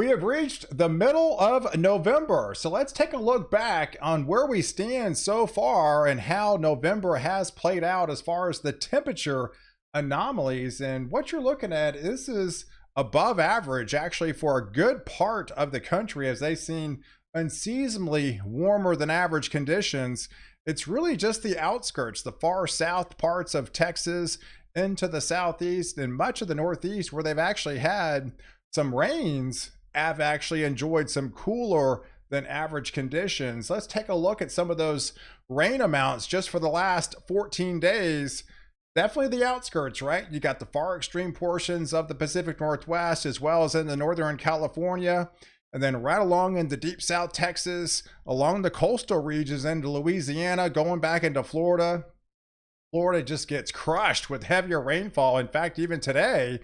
We have reached the middle of November, so let's take a look back on where we stand so far and how November has played out as far as the temperature anomalies. And what you're looking at, this is above average actually for a good part of the country, as they've seen unseasonably warmer than average conditions. It's really just the outskirts, the far south parts of Texas into the southeast and much of the northeast, where they've actually had some rains, have actually enjoyed some cooler than average conditions. Let's take a look at some of those rain amounts just for the last 14 days. Definitely the outskirts, right? You got the far extreme portions of the Pacific Northwest, as well as in the Northern California, and then right along into deep South Texas, along the coastal regions into Louisiana, going back into Florida. Florida just gets crushed with heavier rainfall. In fact, even today.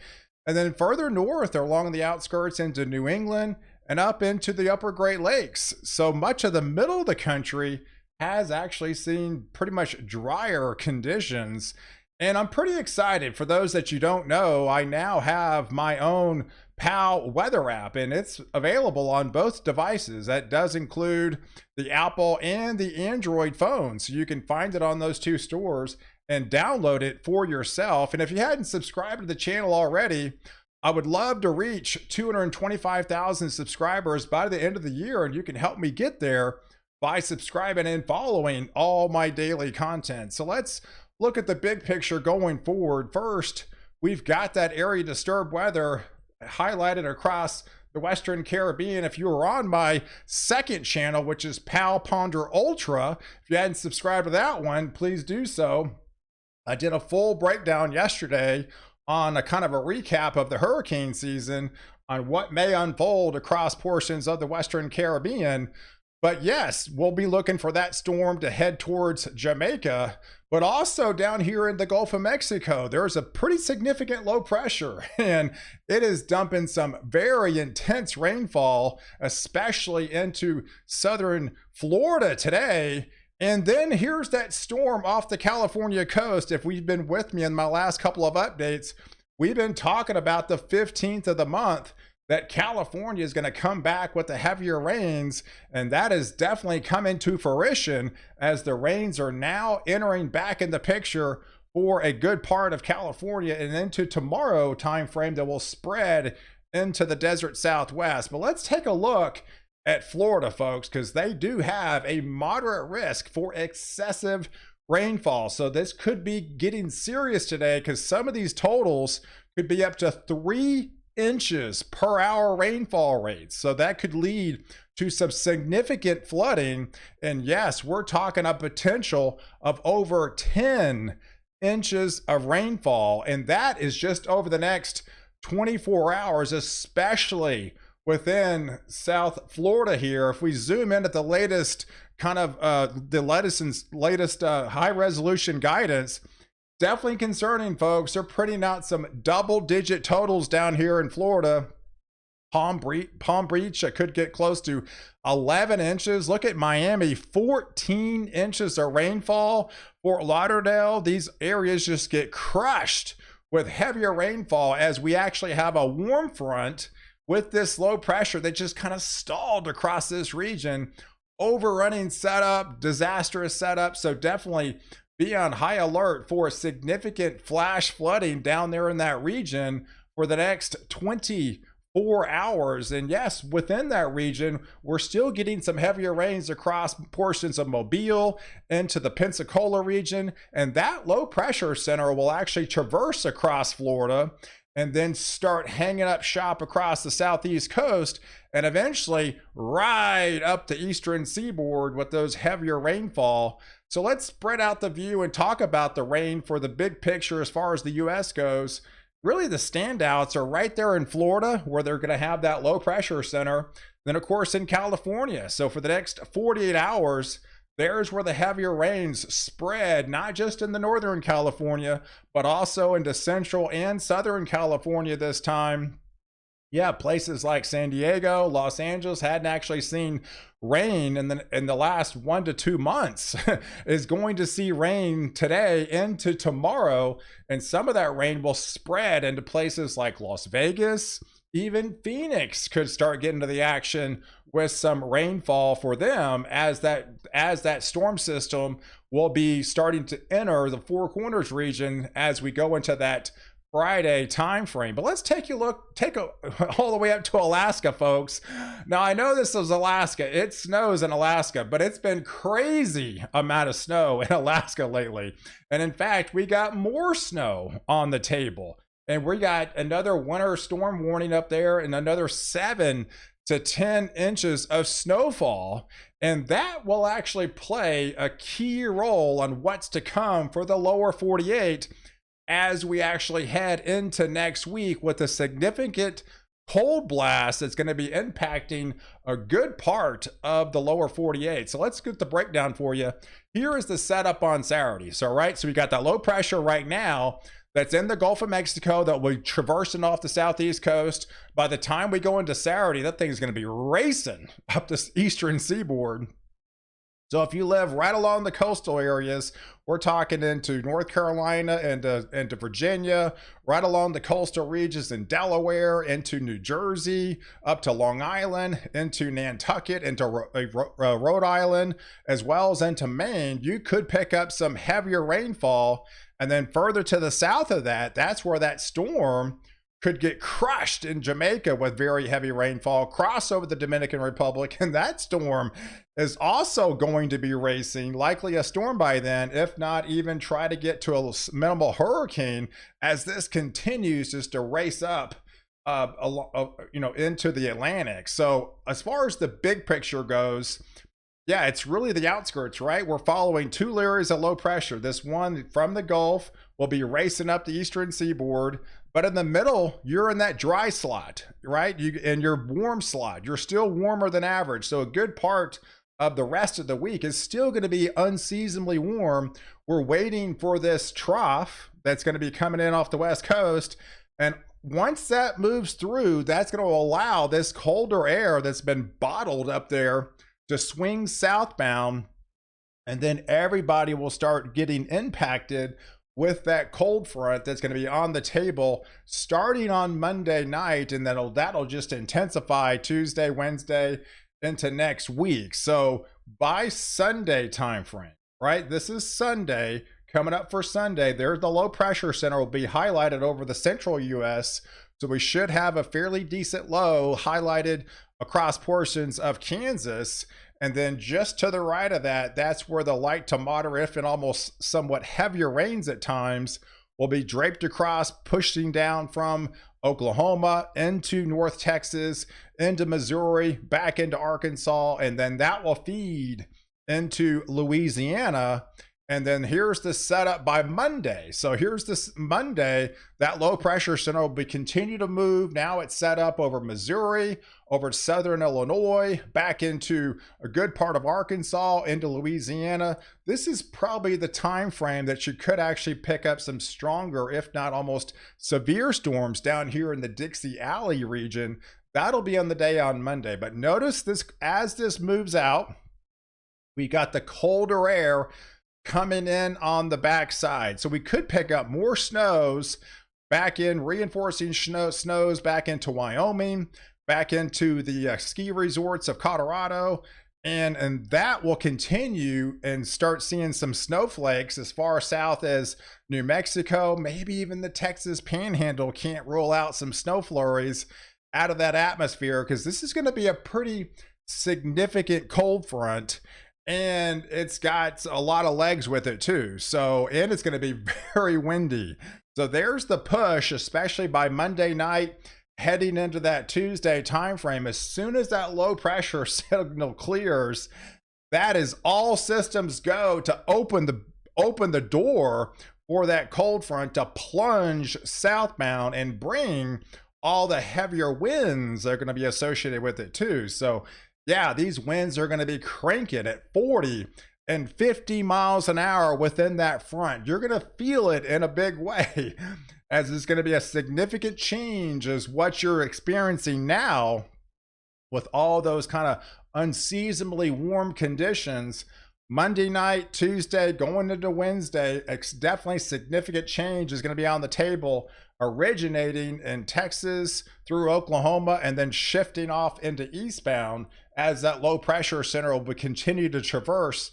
And then further north along the outskirts into New England and up into the upper Great Lakes. So much of the middle of the country has actually seen pretty much drier conditions. And I'm pretty excited. For those that you don't know, I now have my own PAL weather app, and it's available on both devices. That does include the Apple and the Android phone. So you can find it on those two stores and download it for yourself. And if you hadn't subscribed to the channel already, I would love to reach 225,000 subscribers by the end of the year, and you can help me get there by subscribing and following all my daily content. So let's look at the big picture going forward. First, we've got that area disturbed weather highlighted across the Western Caribbean. If you were on my second channel, which is PAL Ponder Ultra, if you hadn't subscribed to that one, please do so. I did a full breakdown yesterday on a kind of a recap of the hurricane season on what may unfold across portions of the Western Caribbean. But yes, we'll be looking for that storm to head towards Jamaica, but also down here in the Gulf of Mexico, there's a pretty significant low pressure, and it is dumping some very intense rainfall, especially into southern Florida today. And then here's that storm off the California coast. If we've been with me in my last couple of updates, we've been talking about the 15th of the month that California is going to come back with the heavier rains, and that is definitely coming to fruition as the rains are now entering back in the picture for a good part of California and into tomorrow timeframe that will spread into the desert Southwest. But let's take a look at Florida, folks, because they do have a moderate risk for excessive rainfall. So this could be getting serious today, because some of these totals could be up to 3 inches per hour rainfall rates. So that could lead to some significant flooding. And yes, we're talking a potential of over 10 inches of rainfall. And that is just over the next 24 hours, especially within South Florida here. If we zoom in at the latest kind of the latest high resolution guidance, definitely concerning, folks. They're putting out some double-digit totals down here in Florida. Palm Beach could get close to 11 inches. Look at Miami, 14 inches of rainfall. Fort Lauderdale, these areas just get crushed with heavier rainfall, as we actually have a warm front with this low pressure that just kind of stalled across this region. Overrunning setup, disastrous setup. So definitely be on high alert for significant flash flooding down there in that region for the next 24 hours. And yes, within that region, we're still getting some heavier rains across portions of Mobile into the Pensacola region. And that low pressure center will actually traverse across Florida and then start hanging up shop across the southeast coast and eventually right up the eastern seaboard with those heavier rainfall. So let's spread out the view and talk about the rain for the big picture as far as the U.S. goes. Really, the standouts are right there in Florida, where they're going to have that low pressure center. Then, of course, in California. So for the next 48 hours, there's where the heavier rains spread, not just in the Northern California, but also into Central and Southern California this time. Yeah, places like San Diego, Los Angeles hadn't actually seen rain in the last 1 to 2 months is going to see rain today into tomorrow, and some of that rain will spread into places like Las Vegas, Even Phoenix could start getting to the action with some rainfall for them as that storm system will be starting to enter the Four Corners region as we go into that Friday time frame. But let's take all the way up to Alaska, folks. Now I know this is Alaska. It snows in Alaska, but it's been crazy amount of snow in Alaska lately. And in fact, we got more snow on the table. And we got another winter storm warning up there and another 7 to 10 inches of snowfall. And that will actually play a key role on what's to come for the lower 48 as we actually head into next week with a significant cold blast that's going to be impacting a good part of the lower 48. So let's get the breakdown for you. Here is the setup on Saturday. So, right, so we got that low pressure right now that's in the Gulf of Mexico that will be traversing off the southeast coast. By the time we go into Saturday, that thing's going to be racing up the eastern seaboard. So if you live right along the coastal areas, we're talking into North Carolina and into Virginia, right along the coastal regions in Delaware, into New Jersey, up to Long Island, into Nantucket, into Rhode Island, as well as into Maine, you could pick up some heavier rainfall. And then further to the south of that, that's where that storm could get crushed in Jamaica with very heavy rainfall, cross over the Dominican Republic, and that storm is also going to be racing, likely a storm by then, if not even try to get to a minimal hurricane as this continues just to race up into the Atlantic. So as far as the big picture goes, yeah, it's really the outskirts, right? We're following two areas of low pressure. This one from the Gulf will be racing up the eastern seaboard, but in the middle, you're in that dry slot, right? In your warm slot, you're still warmer than average. So a good part of the rest of the week is still going to be unseasonably warm. We're waiting for this trough that's going to be coming in off the west coast. And once that moves through, that's going to allow this colder air that's been bottled up there to swing southbound, and then everybody will start getting impacted with that cold front that's going to be on the table starting on Monday night, and that'll just intensify Tuesday, Wednesday into next week. So by Sunday time frame, right? This is Sunday, coming up for Sunday. There's the low pressure center will be highlighted over the central US. So we should have a fairly decent low highlighted across portions of Kansas. And then just to the right of that, that's where the light to moderate and almost somewhat heavier rains at times will be draped across, pushing down from Oklahoma into North Texas, into Missouri, back into Arkansas, and then that will feed into Louisiana. And then here's the setup by Monday. So here's this Monday, that low pressure center will be continue to move. Now it's set up over Missouri, over southern Illinois, back into a good part of Arkansas, into Louisiana. This is probably the time frame that you could actually pick up some stronger, if not almost severe storms down here in the Dixie Alley region. That'll be on the day on Monday. But notice this, as this moves out, we got the colder air coming in on the backside. So we could pick up more snows back in, reinforcing snows back into Wyoming, back into the ski resorts of Colorado. And that will continue and start seeing some snowflakes as far south as New Mexico, maybe even the Texas Panhandle. Can't rule out some snow flurries out of that atmosphere, because this is going to be a pretty significant cold front. And it's got a lot of legs with it too. So, and it's going to be very windy. So there's the push, especially by Monday night, heading into that Tuesday timeframe. As soon as that low pressure signal clears, that is all systems go to open the door for that cold front to plunge southbound and bring all the heavier winds that are going to be associated with it too. So yeah, these winds are going to be cranking at 40 and 50 miles an hour within that front. You're going to feel it in a big way, as it's going to be a significant change as what you're experiencing now with all those kind of unseasonably warm conditions Monday night, Tuesday, going into Wednesday, definitely significant change is going to be on the table, originating in Texas through Oklahoma and then shifting off into eastbound as that low pressure center will continue to traverse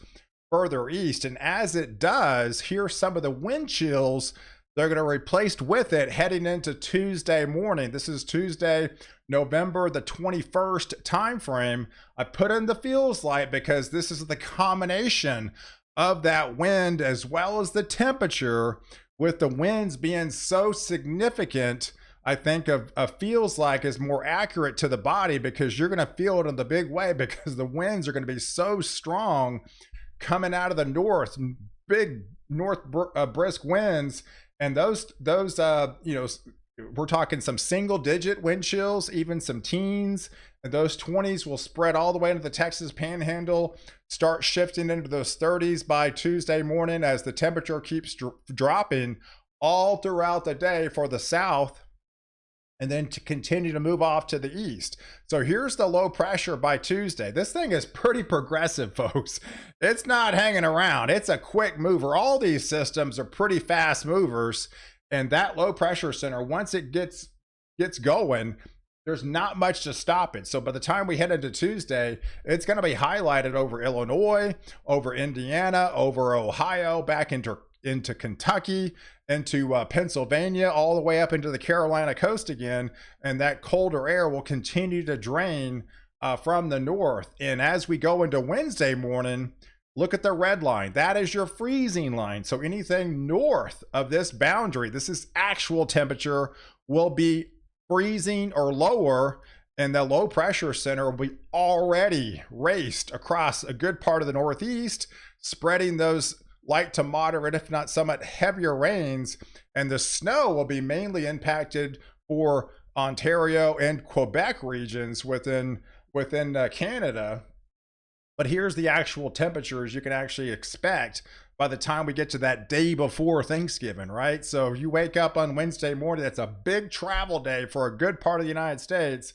further east. And as it does, here's some of the wind chills they're going to replace with it heading into Tuesday morning. This is Tuesday, November the 21st time frame. I put in the feels like because this is the combination of that wind as well as the temperature, with the winds being so significant. I think of feels like is more accurate to the body because you're going to feel it in the big way because the winds are going to be so strong coming out of the north, big north brisk winds. And those you know, we're talking some single digit wind chills, even some teens, and those 20s will spread all the way into the Texas panhandle, start shifting into those 30s by Tuesday morning as the temperature keeps dropping all throughout the day for the south, and then to continue to move off to the east. So here's the low pressure by Tuesday. This thing is pretty progressive, folks. It's not hanging around. It's a quick mover. All these systems are pretty fast movers. And that low pressure center, once it gets going, there's not much to stop it. So by the time we head into Tuesday, it's going to be highlighted over Illinois, over Indiana, over Ohio, back into Kentucky, into Pennsylvania, all the way up into the Carolina coast again. And that colder air will continue to drain from the north. And as we go into Wednesday morning, look at the red line. That is your freezing line. So anything north of this boundary, this is actual temperature, will be freezing or lower, and the low pressure center will be already raced across a good part of the Northeast, spreading those light to moderate, if not somewhat heavier rains. And the snow will be mainly impacted for Ontario and Quebec regions within Canada. But here's the actual temperatures you can actually expect by the time we get to that day before Thanksgiving, right? So if you wake up on Wednesday morning, that's a big travel day for a good part of the United States.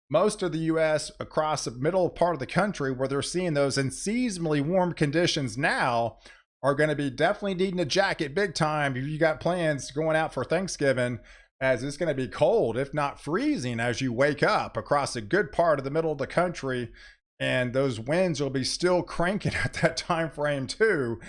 Most of the US across the middle part of the country where they're seeing those unseasonably warm conditions now are going to be definitely needing a jacket big time if you got plans going out for Thanksgiving, as it's going to be cold, if not freezing, as you wake up across a good part of the middle of the country. And those winds will be still cranking at that time frame too.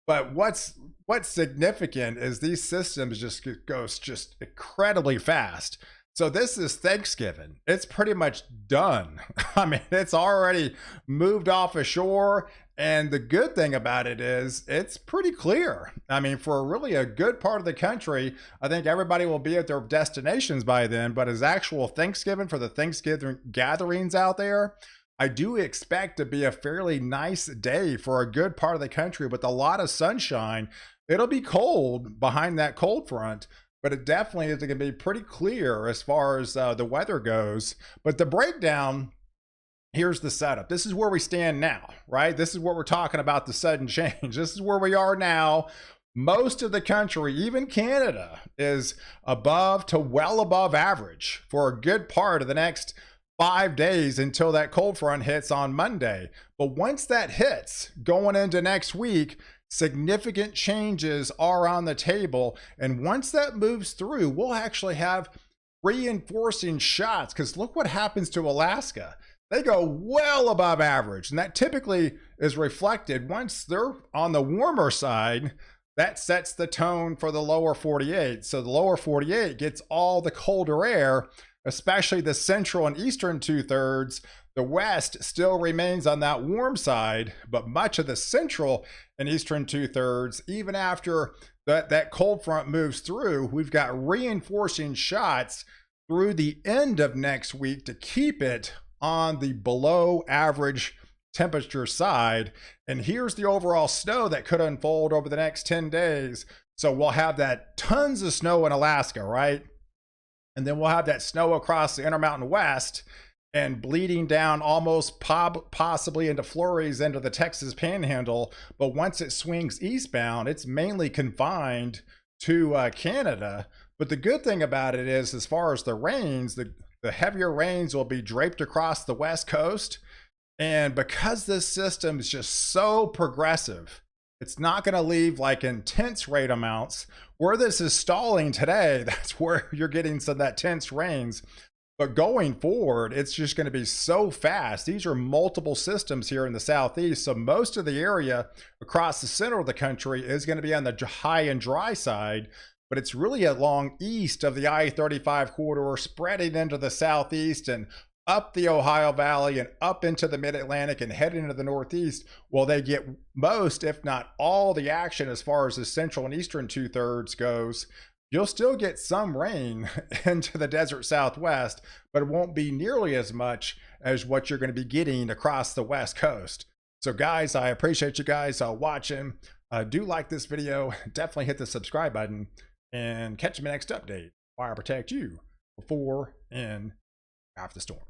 But what's significant is these systems goes incredibly fast. So this is Thanksgiving. It's pretty much done. I mean, it's already moved off ashore. And the good thing about it is it's pretty clear. I mean, for really a good part of the country, I think everybody will be at their destinations by then. But as actual Thanksgiving for the Thanksgiving gatherings out there, I do expect to be a fairly nice day for a good part of the country with a lot of sunshine. It'll be cold behind that cold front, but it definitely is going to be pretty clear as far as the weather goes. But the breakdown, here's the setup. This is where we stand now, right? This is what we're talking about, the sudden change. This is where we are now. Most of the country, even Canada, is above to well above average for a good part of the next 5 days until that cold front hits on Monday. But once that hits going into next week, significant changes are on the table. And once that moves through, we'll actually have reinforcing shots, because look what happens to Alaska. They go well above average, and that typically is reflected once they're on the warmer side. That sets the tone for the lower 48. So the lower 48 gets all the colder air, especially the central and eastern 2/3. The west still remains on that warm side, but much of the central and eastern 2/3, even after that cold front moves through, we've got reinforcing shots through the end of next week to keep it on the below average temperature side. And here's the overall snow that could unfold over the next 10 days. So we'll have that tons of snow in Alaska, right? And then we'll have that snow across the Intermountain West and bleeding down almost possibly into flurries into the Texas Panhandle. But once it swings eastbound, it's mainly confined to Canada. But the good thing about it is, as far as the rains, the heavier rains will be draped across the West Coast. And because this system is just so progressive, it's not going to leave like intense rate amounts. Where this is stalling today, that's where you're getting some of that tense rains. But going forward, it's just going to be so fast. These are multiple systems here in the southeast. So most of the area across the center of the country is going to be on the high and dry side. But it's really along east of the I-35 corridor, spreading into the southeast and up the Ohio Valley and up into the mid-Atlantic and heading into the northeast. Well, they get most, if not all, the action as far as the central and eastern 2/3 goes. You'll still get some rain into the desert southwest, but it won't be nearly as much as what you're going to be getting across the west coast. So guys, I appreciate you guys watching. Do like this video, definitely hit the subscribe button, and catch me next update where I protect you before and after the storm.